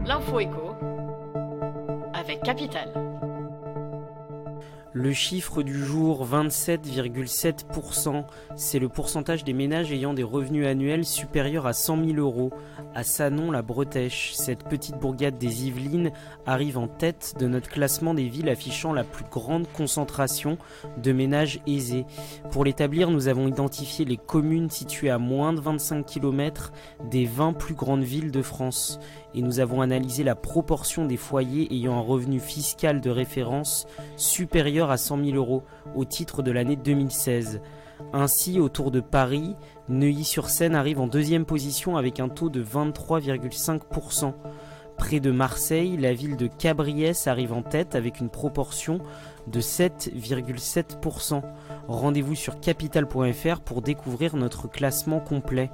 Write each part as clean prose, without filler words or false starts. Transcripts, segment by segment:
L'info éco avec Capital. Le chiffre du jour, 27,7%, c'est le pourcentage des ménages ayant des revenus annuels supérieurs à 100 000 euros. À Sanon-la-Bretèche, cette petite bourgade des Yvelines arrive en tête de notre classement des villes affichant la plus grande concentration de ménages aisés. Pour l'établir, nous avons identifié les communes situées à moins de 25 km des 20 plus grandes villes de France. Et nous avons analysé la proportion des foyers ayant un revenu fiscal de référence supérieur à 100 000 euros au titre de l'année 2016. Ainsi, autour de Paris, Neuilly-sur-Seine arrive en deuxième position avec un taux de 23,5%. Près de Marseille, la ville de Cabriès arrive en tête avec une proportion de 7,7%. Rendez-vous sur capital.fr pour découvrir notre classement complet.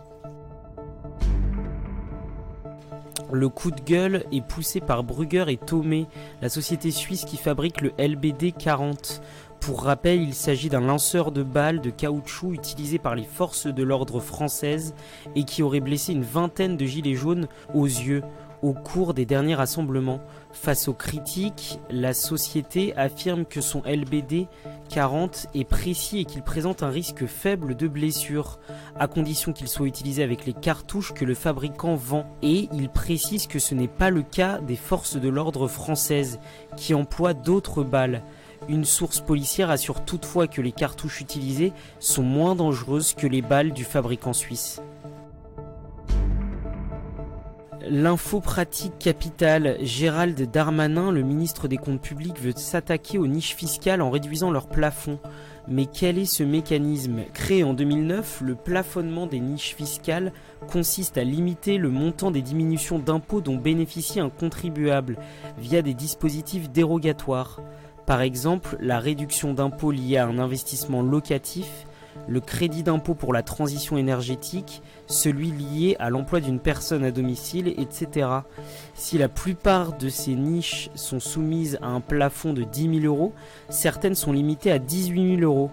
Le coup de gueule est poussé par Brugger et Thomé, la société suisse qui fabrique le LBD 40. Pour rappel, il s'agit d'un lanceur de balles de caoutchouc utilisé par les forces de l'ordre françaises et qui aurait blessé une vingtaine de gilets jaunes aux yeux au cours des derniers rassemblements. Face aux critiques, la société affirme que son LBD 40 est précis et qu'il présente un risque faible de blessure, à condition qu'il soit utilisé avec les cartouches que le fabricant vend. Et il précise que ce n'est pas le cas des forces de l'ordre françaises, qui emploient d'autres balles. Une source policière assure toutefois que les cartouches utilisées sont moins dangereuses que les balles du fabricant suisse. L'info pratique capitale, Gérald Darmanin, le ministre des Comptes publics, veut s'attaquer aux niches fiscales en réduisant leurs plafonds. Mais quel est ce mécanisme ? Créé en 2009, le plafonnement des niches fiscales consiste à limiter le montant des diminutions d'impôts dont bénéficie un contribuable via des dispositifs dérogatoires. Par exemple, la réduction d'impôts liée à un investissement locatif, le crédit d'impôt pour la transition énergétique, celui lié à l'emploi d'une personne à domicile, etc. Si la plupart de ces niches sont soumises à un plafond de 10 000 euros, certaines sont limitées à 18 000 euros.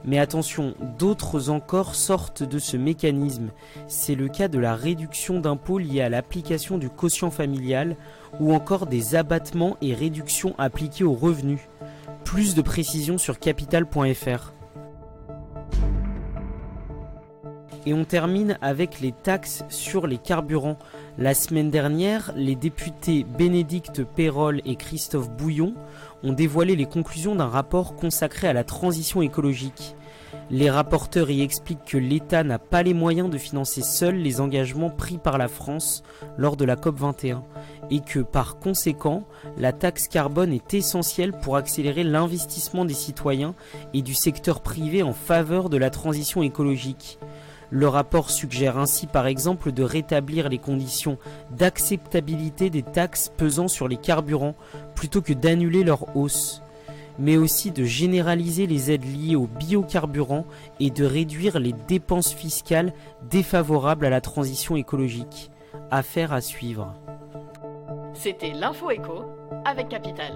Mais attention, d'autres encore sortent de ce mécanisme. C'est le cas de la réduction d'impôt liée à l'application du quotient familial ou encore des abattements et réductions appliqués aux revenus. Plus de précisions sur capital.fr. Et on termine avec les taxes sur les carburants. La semaine dernière, les députés Bénédicte Peyrol et Christophe Bouillon ont dévoilé les conclusions d'un rapport consacré à la transition écologique. Les rapporteurs y expliquent que l'État n'a pas les moyens de financer seul les engagements pris par la France lors de la COP21 et que par conséquent, la taxe carbone est essentielle pour accélérer l'investissement des citoyens et du secteur privé en faveur de la transition écologique. Le rapport suggère ainsi par exemple de rétablir les conditions d'acceptabilité des taxes pesant sur les carburants plutôt que d'annuler leur hausse, mais aussi de généraliser les aides liées aux biocarburants et de réduire les dépenses fiscales défavorables à la transition écologique. Affaire à suivre. C'était l'info éco avec Capital.